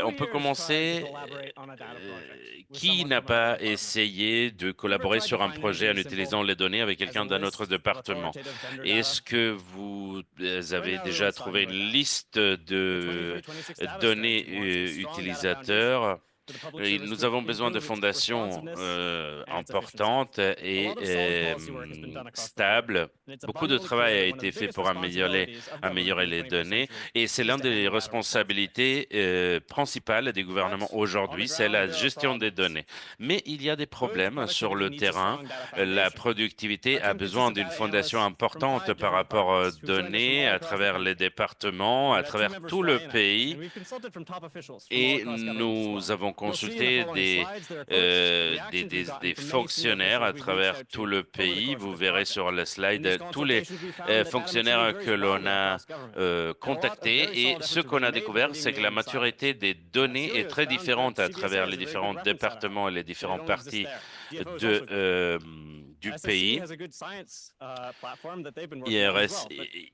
On peut commencer. Qui n'a pas essayé de collaborer sur un projet en utilisant les données avec quelqu'un d'un autre département? Est-ce que vous avez déjà trouvé une liste de données utilisateurs? Et nous avons besoin de fondations importantes et stables. Beaucoup de travail a été fait pour améliorer les données et c'est l'une des responsabilités principales des gouvernements aujourd'hui, c'est la gestion des données. Mais il y a des problèmes sur le terrain. La productivité a besoin d'une fondation importante par rapport aux données à travers les départements, à travers tout le pays. Et nous avons consulté des fonctionnaires à travers tout le pays. Vous verrez sur le slide tous les fonctionnaires que l'on a contactés. Et ce qu'on a découvert, c'est que la maturité des données est très différente à travers les différents départements et les différentes parties du pays.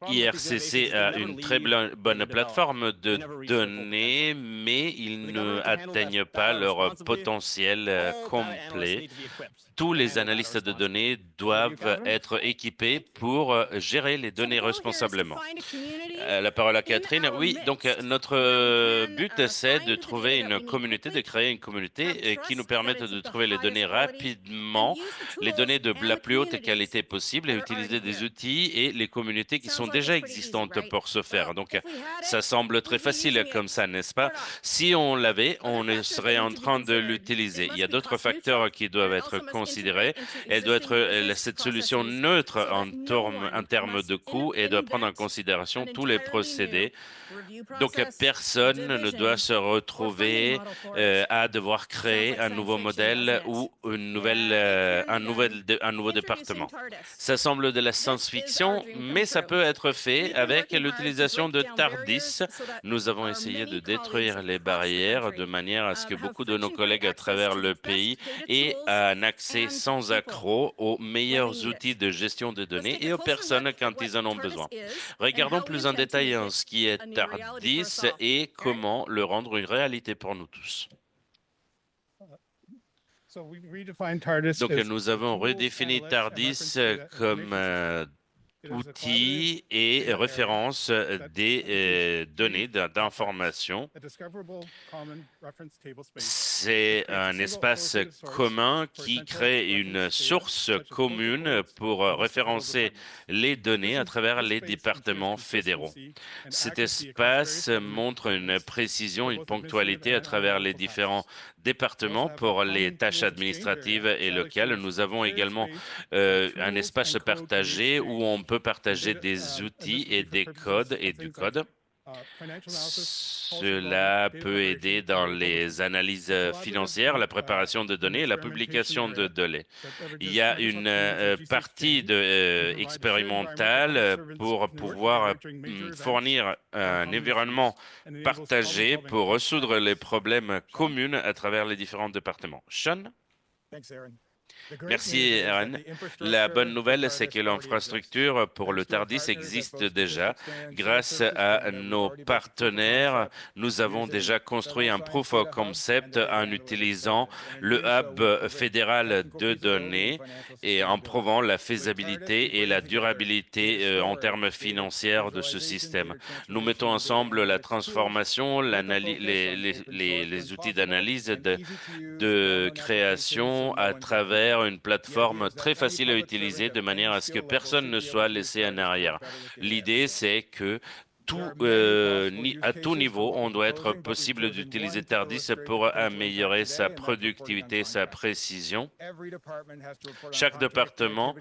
IRCC a une très bonne plateforme de données, mais ils ne atteignent pas leur potentiel complet. Tous les analystes de données doivent être équipés pour gérer les données responsablement. La parole à Catherine. Oui, donc notre but, c'est de trouver une communauté, de créer une communauté qui nous permette de trouver les données rapidement, les données de la plus haute qualité possible et utiliser des outils et les communautés qui sont déjà existantes pour ce faire. Donc, ça semble très facile comme ça, n'est-ce pas? Si on l'avait, on serait en train de l'utiliser. Il y a d'autres facteurs qui doivent être considérés. Elle doit être cette solution neutre en termes de coût et doit prendre en considération tous les procédés. Donc, personne ne doit se retrouver à devoir créer un nouveau modèle ou un nouveau département. Ça semble de la science-fiction, mais ça peut être fait avec l'utilisation de TARDIS. Nous avons essayé de détruire les barrières de manière à ce que beaucoup de nos collègues à travers le pays aient un accès sans accroc aux meilleurs outils de gestion de données et aux personnes quand ils en ont besoin. Regardons plus en détail en ce qui est TARDIS et comment le rendre une réalité pour nous tous. Donc, nous avons redéfini TARDIS comme outils et références des données d'information. C'est un espace commun qui crée une source commune pour référencer les données à travers les départements fédéraux. Cet espace montre une précision, une ponctualité à travers les différents départements pour les tâches administratives et locales. Nous avons également un espace partagé où on peut partager des outils et des codes et du code. Cela peut aider dans les analyses financières, la préparation de données et la publication de données. Il y a une partie expérimentale pour pouvoir fournir un environnement partagé pour résoudre les problèmes communs à travers les différents départements. Sean? Merci, Erin. La bonne nouvelle, c'est que l'infrastructure pour le TARDIS existe déjà. Grâce à nos partenaires, nous avons déjà construit un proof of concept en utilisant le hub fédéral de données et en prouvant la faisabilité et la durabilité en termes financiers de ce système. Nous mettons ensemble la transformation, les outils d'analyse de création à travers une plateforme très facile à utiliser de manière à ce que personne ne soit laissé en arrière. L'idée, c'est que à tout niveau, on doit être possible d'utiliser TARDIS pour améliorer sa productivité, sa précision. Chaque département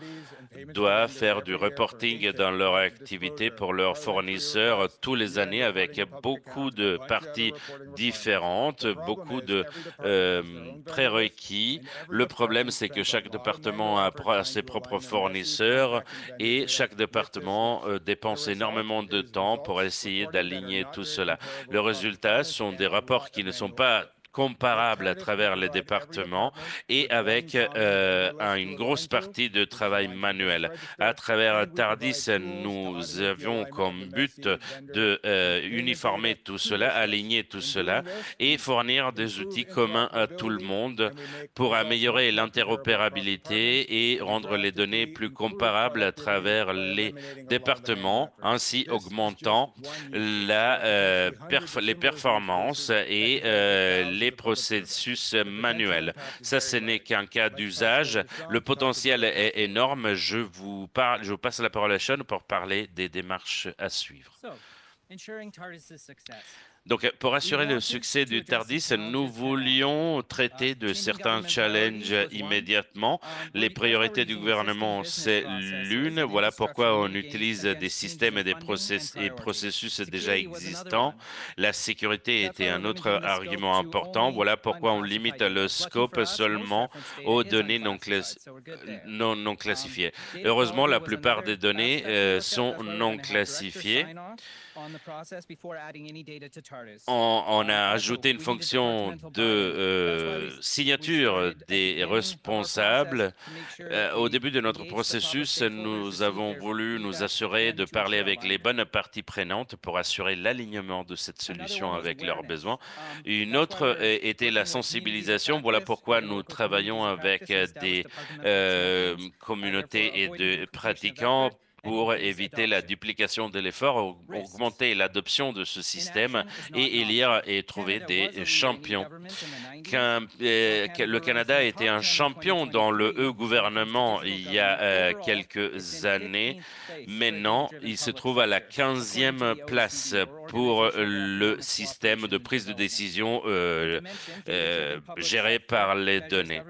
doit faire du reporting dans leur activité pour leurs fournisseurs tous les années avec beaucoup de parties différentes, beaucoup de prérequis. Le problème, c'est que chaque département a ses propres fournisseurs et chaque département dépense énormément de temps pour essayer d'aligner tout cela. Le résultat sont des rapports qui ne sont pas comparable à travers les départements et avec une grosse partie de travail manuel. À travers TARDIS, nous avions comme but de uniformer tout cela, aligner tout cela et fournir des outils communs à tout le monde pour améliorer l'interopérabilité et rendre les données plus comparables à travers les départements, ainsi augmentant les performances et les processus manuels. Ça, ce n'est qu'un cas d'usage. Le potentiel est énorme. Je vous passe la parole à Sean pour parler des démarches à suivre. Donc, pour assurer le succès du TARDIS, nous voulions traiter de certains challenges immédiatement. Les priorités du gouvernement, c'est l'une. Voilà pourquoi on utilise des systèmes et des processus déjà existants. La sécurité était un autre argument important. Voilà pourquoi on limite le scope seulement aux données non classifiées. Heureusement, la plupart des données sont non classifiées. On a ajouté une fonction de signature des responsables. Au début de notre processus, nous avons voulu nous assurer de parler avec les bonnes parties prenantes pour assurer l'alignement de cette solution avec leurs besoins. Une autre était la sensibilisation. Voilà pourquoi nous travaillons avec des communautés et de pratiquants pour éviter la duplication de l'effort, augmenter l'adoption de ce système et élire et trouver des champions. Le Canada était un champion dans le e-gouvernement il y a quelques années. Maintenant, il se trouve à la 15e place pour le système de prise de décision géré par les données.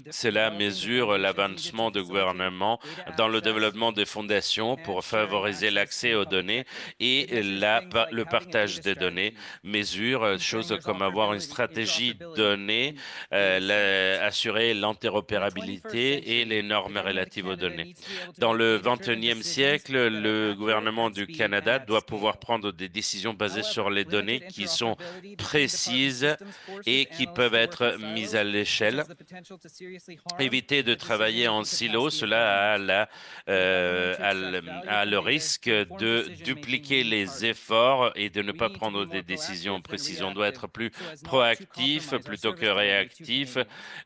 Cela mesure l'avancement du gouvernement dans le développement des fondations pour favoriser l'accès aux données et le partage des données, mesure choses comme avoir une stratégie donnée, assurer l'interopérabilité et les normes relatives aux données. Dans le 21e siècle, le gouvernement du Canada doit pouvoir prendre des décisions basées sur les données qui sont précises et qui peuvent être mises à l'échelle. Éviter de travailler en silo, cela a le risque de dupliquer les efforts et de ne pas prendre des décisions précises. On doit être plus proactif plutôt que réactif.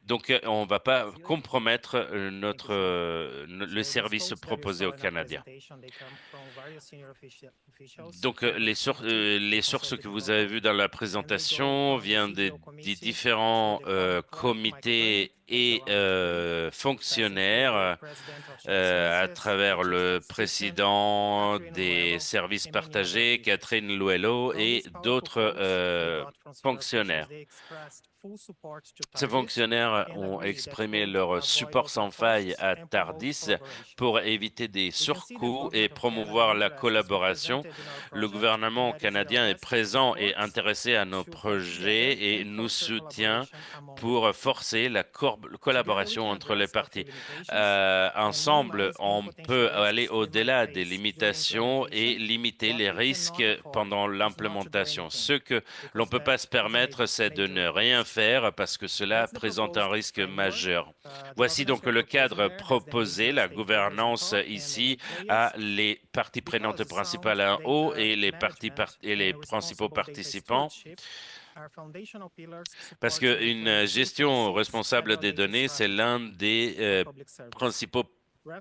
Donc, on ne va pas compromettre le service proposé aux Canadiens. Donc, les sources que vous avez vues dans la présentation viennent des différents comités et fonctionnaires à travers le président des services partagés, Catherine Luello, et d'autres fonctionnaires. Ces fonctionnaires ont exprimé leur support sans faille à TARDIS pour éviter des surcoûts et promouvoir la collaboration. Le gouvernement canadien est présent et intéressé à nos projets et nous soutient pour forcer la collaboration entre les parties. Ensemble, on peut aller au-delà des limitations et limiter les risques pendant l'implémentation. Ce que l'on ne peut pas se permettre, c'est de ne rien faire parce que cela présente un risque majeur. Voici donc le cadre proposé. La gouvernance ici a les parties prenantes principales en haut et les principaux participants. Parce qu'une gestion responsable des données, c'est l'un des principaux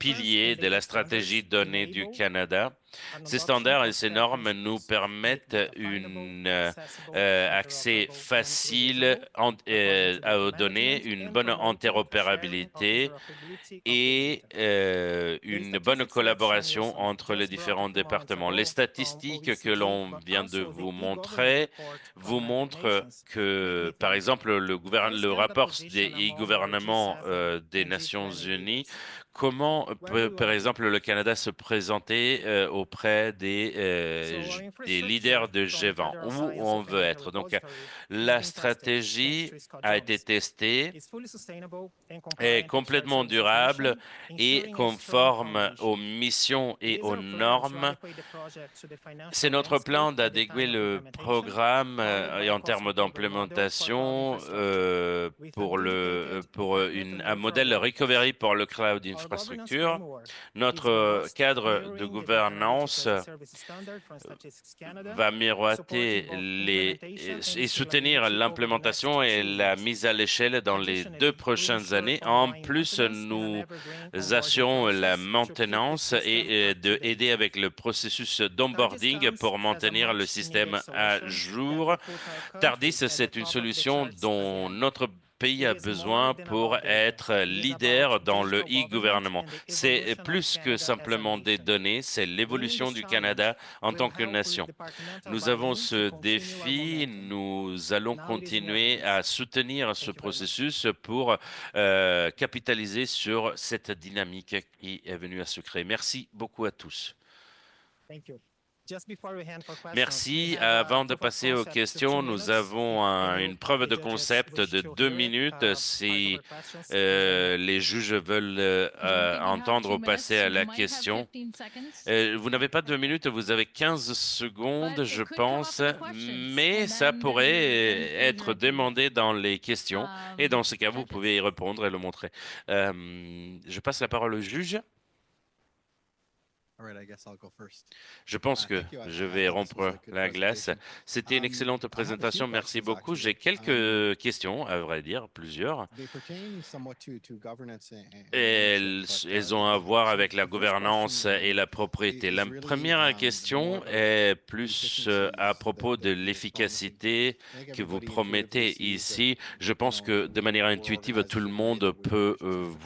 piliers de la stratégie données du Canada. Ces standards et ces normes nous permettent un accès facile aux données, une bonne interopérabilité et une bonne collaboration entre les différents départements. Les statistiques que l'on vient de vous montrer vous montrent que, par exemple, le rapport des gouvernements des Nations Unies comment peut, par exemple, le Canada se présenter auprès des leaders de G20, où on veut être. Donc, la stratégie a été testée, est complètement durable et conforme aux missions et aux normes. C'est notre plan d'adéquer le programme et en termes d'implémentation pour un modèle recovery pour le cloud infrastructure. Notre cadre de gouvernance va miroiter et soutenir l'implémentation et la mise à l'échelle dans les 2 prochaines années. En plus, nous assurons la maintenance et de aider avec le processus d'onboarding pour maintenir le système à jour. Tardis, c'est une solution dont notre pays a besoin pour être leader dans le e-gouvernement. C'est plus que simplement des données, c'est l'évolution du Canada en tant que nation. Nous avons ce défi, nous allons continuer à soutenir ce processus pour capitaliser sur cette dynamique qui est venue à se créer. Merci beaucoup à tous. Merci. Avant de passer aux questions, nous avons une preuve de concept de 2 minutes si les juges veulent entendre ou passer à la question. Vous n'avez pas 2 minutes, vous avez 15 secondes, je pense, mais ça pourrait être demandé dans les questions. Et dans ce cas, vous pouvez y répondre et le montrer. Je passe la parole au juge. Je pense que je vais rompre la glace. C'était une excellente présentation. Merci beaucoup. J'ai quelques questions, à vrai dire, plusieurs. Elles ont à voir avec la gouvernance et la propriété. La première question est plus à propos de l'efficacité que vous promettez ici. Je pense que de manière intuitive, tout le monde peut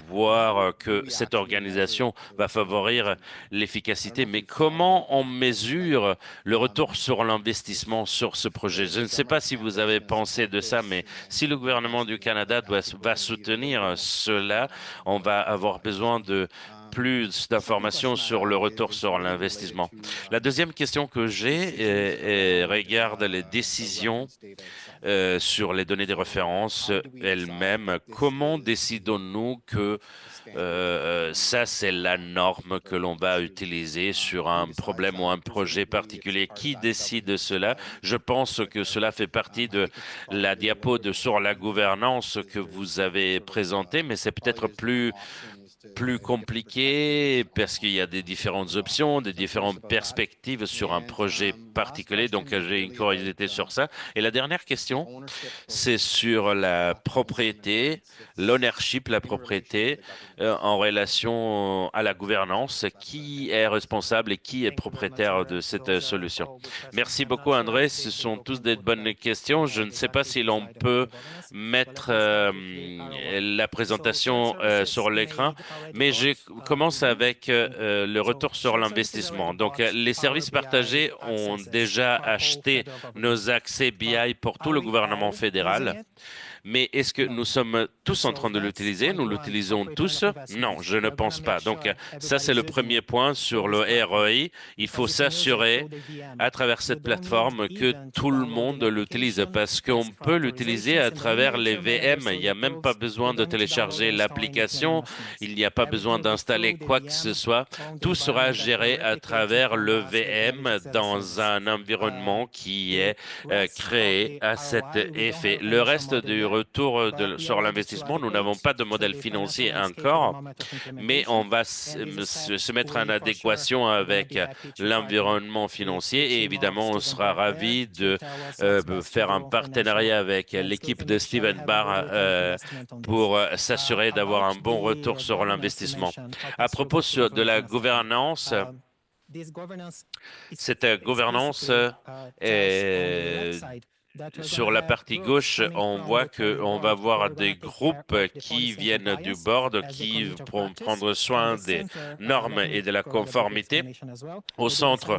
voir que cette organisation va favoriser l'efficacité, mais comment on mesure le retour sur l'investissement sur ce projet? Je ne sais pas si vous avez pensé de ça, mais si le gouvernement du Canada va soutenir cela, on va avoir besoin de plus d'informations sur le retour sur l'investissement. La deuxième question que j'ai regarde les décisions sur les données de référence elles-mêmes. Comment décidons-nous que ça, c'est la norme que l'on va utiliser sur un problème ou un projet particulier? Qui décide de cela? Je pense que cela fait partie de la diapo sur la gouvernance que vous avez présentée, mais c'est peut-être plus compliqué parce qu'il y a des différentes options, des différentes perspectives sur un projet particulier. Donc, j'ai une curiosité sur ça. Et la dernière question, c'est sur la propriété, l'ownership, la propriété en relation à la gouvernance. Qui est responsable et qui est propriétaire de cette solution? Merci beaucoup, André. Ce sont tous des bonnes questions. Je ne sais pas si l'on peut mettre la présentation sur l'écran, mais je commence avec le retour sur l'investissement. Donc, les services partagés ont déjà acheté nos accès BI pour tout le gouvernement fédéral. Mais est-ce que nous sommes tous en train de l'utiliser? Nous l'utilisons tous? Non, je ne pense pas. Donc, ça, c'est le premier point sur le ROI. Il faut s'assurer à travers cette plateforme que tout le monde l'utilise parce qu'on peut l'utiliser à travers les VM. Il n'y a même pas besoin de télécharger l'application. Il n'y a pas besoin d'installer quoi que ce soit. Tout sera géré à travers le VM dans un environnement qui est créé à cet effet. Le reste du retour sur l'investissement, nous n'avons pas de modèle financier encore, mais on va se mettre en adéquation avec l'environnement financier et évidemment, on sera ravi de faire un partenariat avec l'équipe de Steven Barr pour s'assurer d'avoir un bon retour sur l'investissement. À propos de la gouvernance, cette gouvernance est Sur la partie gauche, on voit qu'on va voir des groupes qui viennent du board, qui vont prendre soin des normes et de la conformité. Au centre,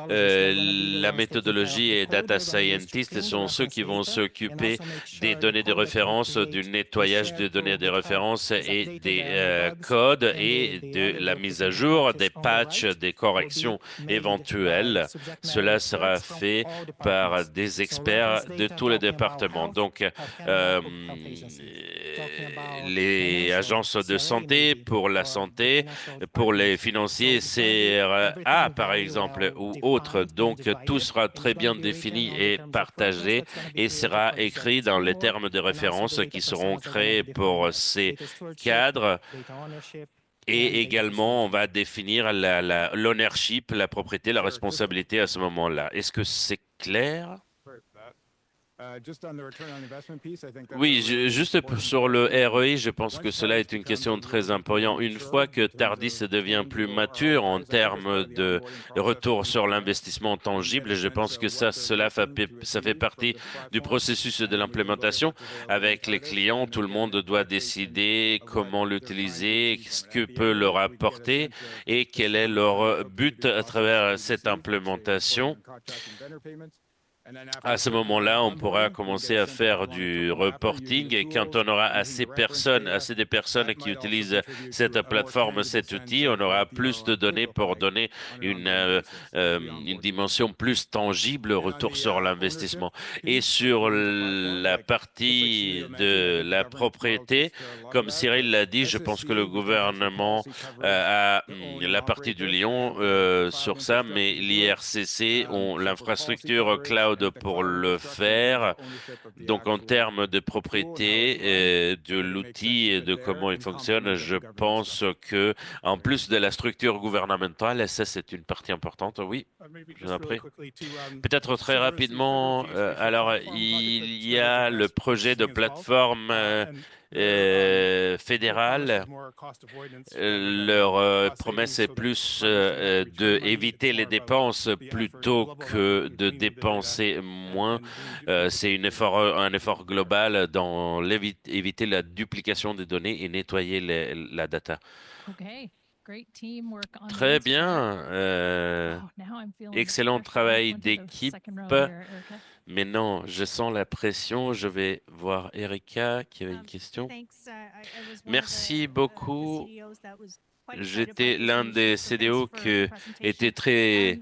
la méthodologie et data scientists sont ceux qui vont s'occuper des données de référence, du nettoyage des données de référence et des codes et de la mise à jour, des patchs, des corrections éventuelles. Cela sera fait par des experts de tous les départements. Donc, les agences de santé pour la santé, pour les financiers, CRA par exemple, ou autres. Donc, tout sera très bien défini et partagé et sera écrit dans les termes de référence qui seront créés pour ces cadres. Et également, on va définir l'ownership, la propriété, la responsabilité à ce moment-là. Est-ce que c'est clair? Oui, sur le REI, je pense que cela est une question très importante. Une fois que Tardis devient plus mature en termes de retour sur l'investissement tangible, je pense que ça fait partie du processus de l'implémentation. Avec les clients, tout le monde doit décider comment l'utiliser, ce que peut leur apporter et quel est leur but à travers cette implémentation. À ce moment-là, on pourra commencer à faire du reporting et quand on aura assez de personnes qui utilisent cette plateforme, cet outil, on aura plus de données pour donner une dimension plus tangible retour sur l'investissement. Et sur la partie de la propriété, comme Cyril l'a dit, je pense que le gouvernement la partie du Lyon sur ça, mais l'IRCC ont l'infrastructure cloud pour le faire. Donc, en termes de propriété, de l'outil et de comment il fonctionne, je pense que, en plus de la structure gouvernementale, et ça, c'est une partie importante. Oui, je vous en prie. Peut-être très rapidement, alors il y a le projet de plateforme fédérale. Leur promesse est plus de éviter les dépenses plutôt que de dépenser moins. C'est un effort global dans éviter la duplication des données et nettoyer la data. Très bien. Excellent travail d'équipe. Maintenant, je sens la pression. Je vais voir Erika qui avait une question. Merci beaucoup. J'étais l'un des CDO qui était très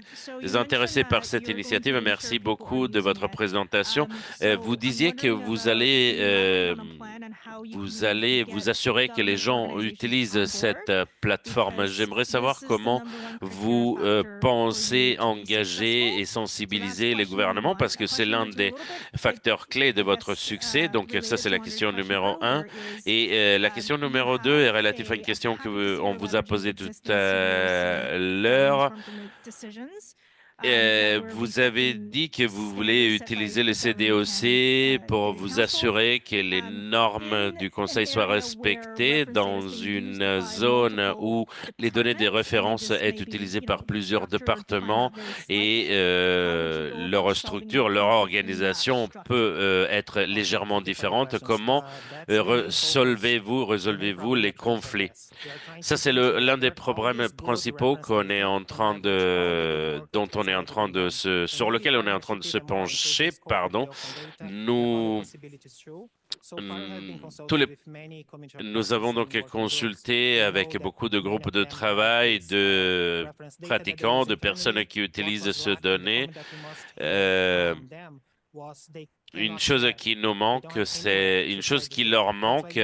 intéressé par cette initiative. Merci beaucoup de votre présentation. Vous disiez que vous allez vous assurer que les gens utilisent cette plateforme. J'aimerais savoir comment vous pensez engager et sensibiliser les gouvernements parce que c'est l'un des facteurs clés de votre succès. Donc ça, c'est la question numéro un. Et la question numéro deux est relative à une question que on vous a posée tout à l'heure. Vous avez dit que vous voulez utiliser le CDOC pour vous assurer que les normes du Conseil soient respectées dans une zone où les données de référence est utilisées par plusieurs départements et leur structure, leur organisation peut être légèrement différente. Comment résolvez-vous les conflits? Ça, c'est l'un des problèmes principaux sur lequel on est en train de se pencher, pardon. Nous, tous les Nous avons donc consulté avec beaucoup de groupes de travail, de pratiquants, de personnes qui utilisent ces données. Euh, une chose qui nous manque, c'est une chose qui leur manque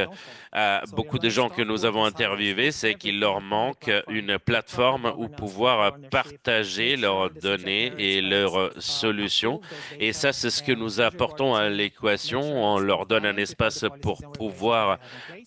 à beaucoup de gens que nous avons interviewés, c'est qu'il leur manque une plateforme où pouvoir partager leurs données et leurs solutions. Et ça, c'est ce que nous apportons à l'équation. On leur donne un espace pour pouvoir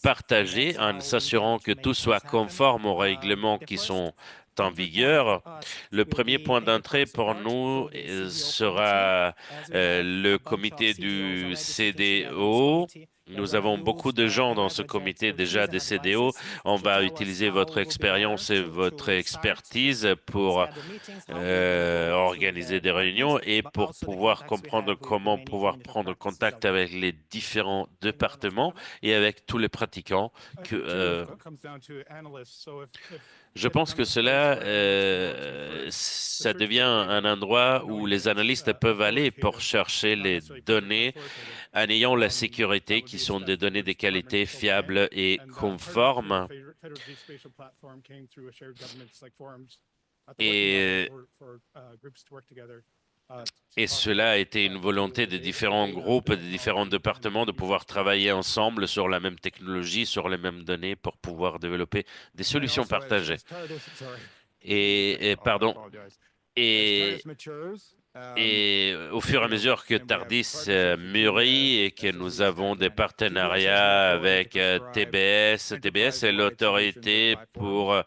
partager en s'assurant que tout soit conforme aux règlements qui sont en vigueur. Le premier point d'entrée pour nous sera le comité du CDO Nous avons beaucoup de gens dans ce comité déjà des CDO. On va utiliser votre expérience et votre expertise pour organiser des réunions et pour pouvoir comprendre comment pouvoir prendre contact avec les différents départements et avec tous les pratiquants je pense que cela, ça devient un endroit où les analystes peuvent aller pour chercher les données en ayant la sécurité qui sont des données de qualité fiables et conformes. Et, et cela a été une volonté des différents groupes, des différents départements de pouvoir travailler ensemble sur la même technologie, sur les mêmes données pour pouvoir développer des solutions partagées. Pardon. Et Et au fur et à mesure que Tardis mûrit et que nous avons des partenariats avec TBS, TBS est l'autorité pour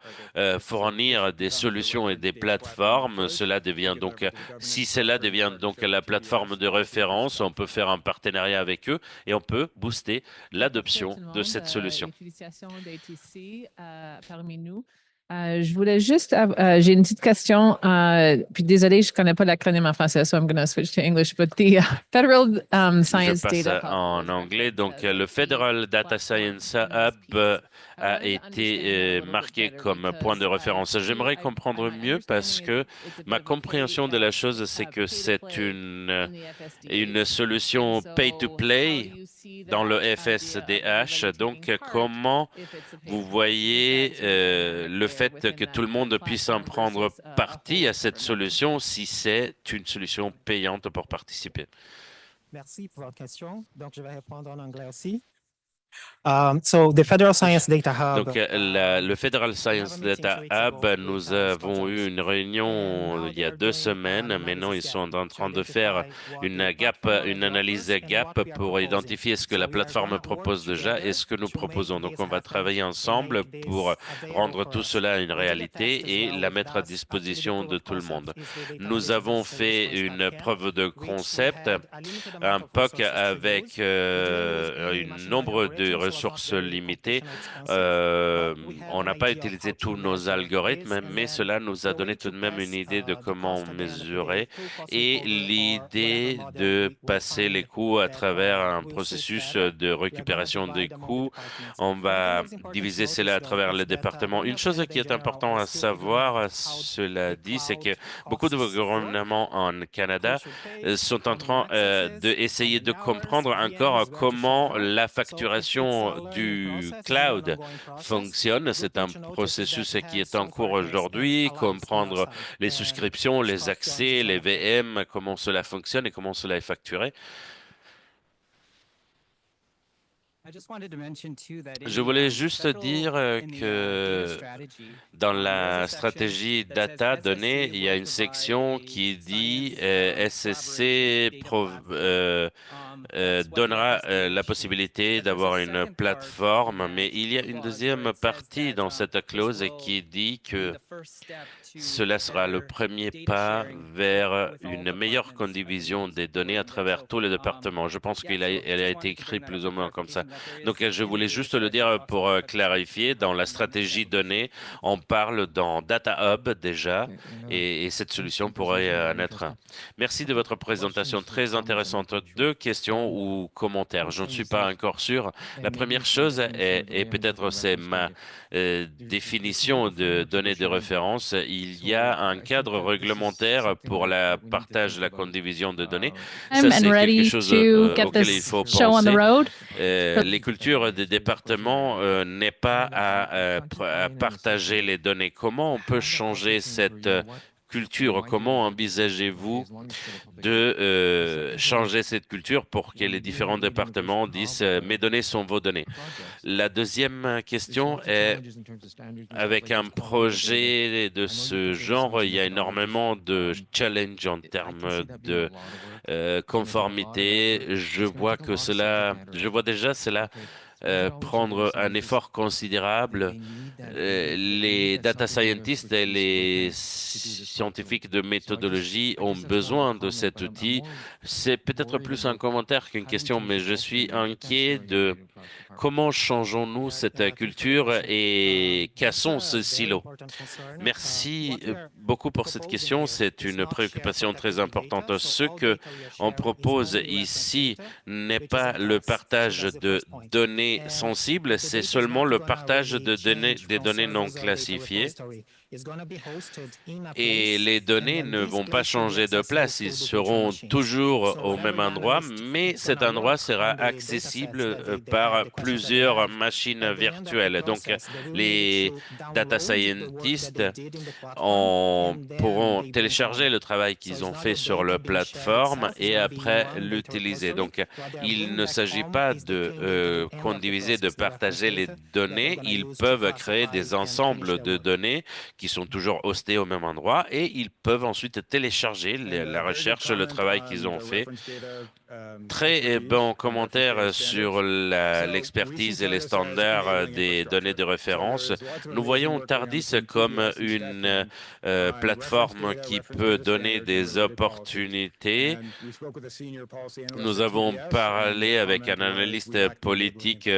fournir des solutions et des plateformes. Cela devient donc, si cela devient donc la plateforme de référence, on peut faire un partenariat avec eux et on peut booster l'adoption de cette solution. L'utilisation d'ATC parmi nous. Je voulais juste, j'ai une petite question, puis désolé, je ne connais pas l'acronyme en français, so I'm going to switch to English, but the Federal Science Data Hub. En anglais, donc le Federal Data Science Hub a été marqué comme point de référence. J'aimerais comprendre mieux parce que ma compréhension de la chose, c'est que c'est une solution pay-to-play dans le FSDH. Donc, comment vous voyez le fait que tout le monde puisse en prendre partie à cette solution si c'est une solution payante pour participer? Merci pour votre question. Donc, je vais répondre en anglais aussi. The Federal Science Data Hub. Donc, le Federal Science Data Hub, nous avons eu une réunion il y a 2 semaines. Maintenant, ils sont en train de faire une analyse gap pour identifier ce que la plateforme propose déjà et ce que nous proposons. Donc, on va travailler ensemble pour rendre tout cela une réalité et la mettre à disposition de tout le monde. Nous avons fait une preuve de concept, un POC avec un nombre de ressources limitées. On n'a pas utilisé tous nos algorithmes, mais cela nous a donné tout de même une idée de comment mesurer et l'idée de passer les coûts à travers un processus de récupération des coûts. On va diviser cela à travers les départements. Une chose qui est importante à savoir, cela dit, c'est que beaucoup de gouvernements en Canada sont en train d'essayer de comprendre encore comment la facturation du cloud fonctionne. C'est un processus qui est en cours aujourd'hui, comprendre les souscriptions, les accès, les VM, comment cela fonctionne et comment cela est facturé. Je voulais juste dire que dans la stratégie data donnée, il y a une section qui dit SSC donnera la possibilité d'avoir une plateforme, mais il y a une deuxième partie dans cette clause qui dit que cela sera le premier pas vers une meilleure condivision des données à travers tous les départements. Je pense qu'elle a été écrite plus ou moins comme ça. Donc, je voulais juste le dire pour clarifier. Dans la stratégie donnée, on parle dans Data Hub déjà, et cette solution pourrait en être un. Merci de votre présentation très intéressante. 2 questions ou commentaires. Je ne suis pas encore sûr. La première chose, et peut-être c'est ma définition de données de référence, il y a un cadre réglementaire pour la partage, la condivision de données. Ça, c'est quelque chose auquel il faut penser. Les cultures des départements n'est pas à partager les données. Comment on peut changer cette culture? Comment envisagez-vous de changer cette culture pour que les différents départements disent mes données sont vos données? La deuxième question est, avec un projet de ce genre, il y a énormément de challenges en termes de conformité. Je vois déjà cela prendre un effort considérable. Les data scientists et les scientifiques de méthodologie ont besoin de cet outil. C'est peut-être plus un commentaire qu'une question, mais je suis inquiet de comment changeons-nous cette culture et cassons ce silo. Merci beaucoup pour cette question. C'est une préoccupation très importante. Ce que on propose ici n'est pas le partage de données sensibles, c'est seulement le partage de des données non classifiées. Et les données ne vont pas changer de place, ils seront toujours au même endroit, mais cet endroit sera accessible par plusieurs machines virtuelles. Donc, les data scientists pourront télécharger le travail qu'ils ont fait sur la plateforme et après l'utiliser. Donc, il ne s'agit pas de condiviser, de partager les données. Ils peuvent créer des ensembles de données qui sont toujours hostés au même endroit et ils peuvent ensuite télécharger la recherche, le travail qu'ils ont fait. Très bon commentaire sur l'expertise et les standards des données de référence. Nous voyons Tardis comme une plateforme qui peut donner des opportunités. Nous avons parlé avec un analyste politique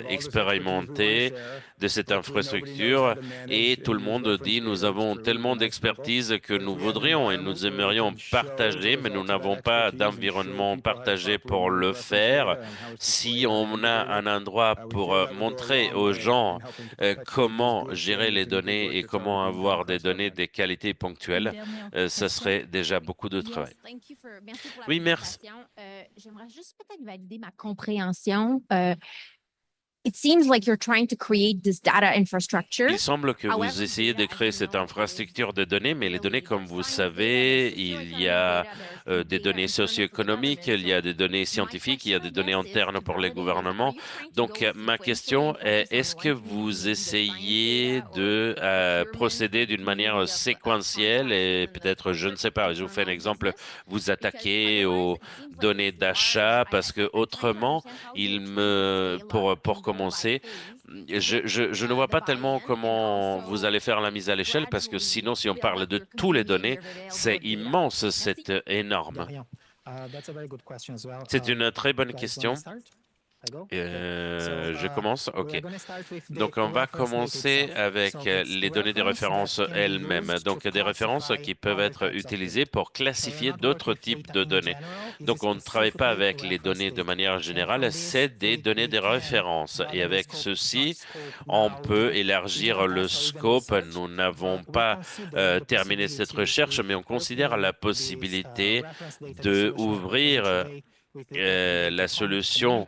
expérimenté de cette infrastructure et tout le monde dit nous avons tellement d'expertise que nous voudrions et nous aimerions partager, mais nous n'avons pas d'environnement partagé pour le faire. Si on a un endroit pour montrer aux gens comment gérer les données et comment avoir des données de qualité ponctuelle, ça serait déjà beaucoup de travail. Oui, merci. J'aimerais juste peut-être valider ma compréhension. It seems like you're trying to create this data infrastructure. Il semble que vous essayez de créer cette infrastructure de données, mais les données, comme vous savez, il y a des données socio-économiques, il y a des données scientifiques, il y a des données internes pour les gouvernements. Donc, ma question est, est-ce que vous essayez de procéder d'une manière séquentielle et peut-être, je ne sais pas, je vous fais un exemple, vous attaquez aux données d'achat parce que autrement, pour commencer, je ne vois pas tellement comment vous allez faire la mise à l'échelle parce que sinon, si on parle de toutes les données, c'est immense, c'est énorme. C'est une très bonne question. Je commence? OK. Donc, on va commencer avec les données de référence elles-mêmes. Donc, des références qui peuvent être utilisées pour classifier d'autres types de données. Donc, on ne travaille pas avec les données de manière générale, c'est des données de référence. Et avec ceci, on peut élargir le scope. Nous n'avons pas terminé cette recherche, mais on considère la possibilité d'ouvrir la solution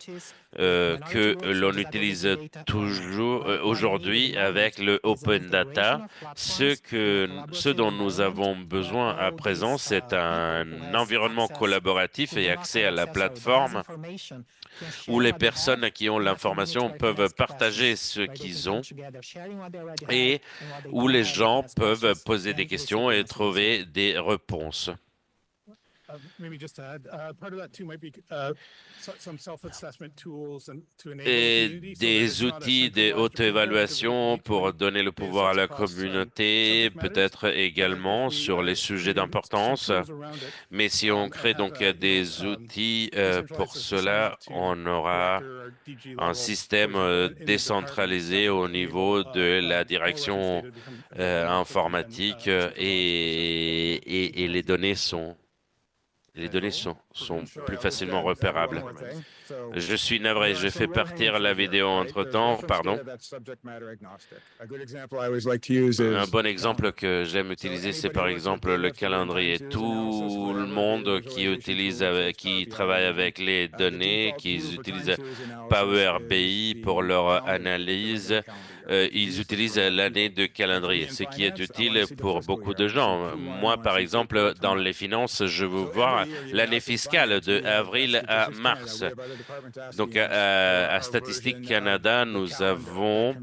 que l'on utilise toujours aujourd'hui avec le Open Data. Ce dont nous avons besoin à présent, c'est un environnement collaboratif et accès à la plateforme où les personnes qui ont l'information peuvent partager ce qu'ils ont et où les gens peuvent poser des questions et trouver des réponses. Et des outils de auto-évaluation pour donner le pouvoir à la communauté, peut-être également sur les sujets d'importance. Mais si on crée donc des outils pour cela, on aura un système décentralisé au niveau de la direction informatique et les données sont plus facilement repérables. Je suis navré, je fais partir la vidéo entre-temps, pardon. Un bon exemple que j'aime utiliser, c'est par exemple le calendrier. Tout le monde qui travaille avec les données, qui utilisent Power BI pour leur analyse, ils utilisent l'année de calendrier, ce qui est utile pour beaucoup de gens. Moi, par exemple, dans les finances, je veux voir l'année fiscale de avril à mars. Donc, à Statistique Canada, nous avons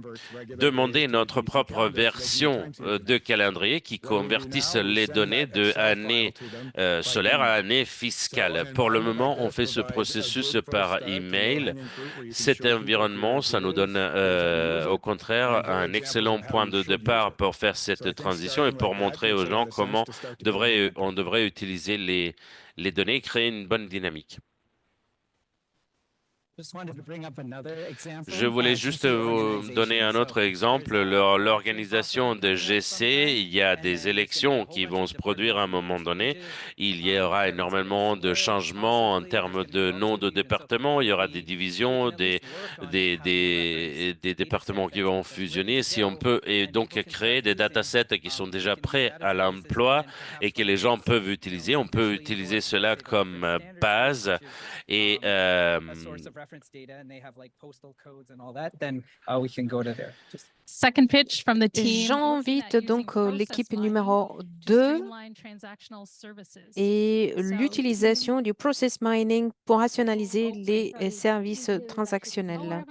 demandé notre propre version de calendrier qui convertisse les données de année solaire à année fiscale. Pour le moment, on fait ce processus par email. Cet environnement, ça nous donne au contraire un excellent point de départ pour faire cette transition et pour montrer aux gens comment on devrait utiliser les données et créer une bonne dynamique. Je voulais juste vous donner un autre exemple. L'organisation de GC, il y a des élections qui vont se produire à un moment donné. Il y aura énormément de changements en termes de nom de département. Il y aura des divisions, des départements qui vont fusionner. Si on peut et donc créer des datasets qui sont déjà prêts à l'emploi et que les gens peuvent utiliser, on peut utiliser cela comme base et Second pitch from the team. J'invite donc l'équipe numéro 2 et l'utilisation du process mining pour rationaliser les services transactionnels.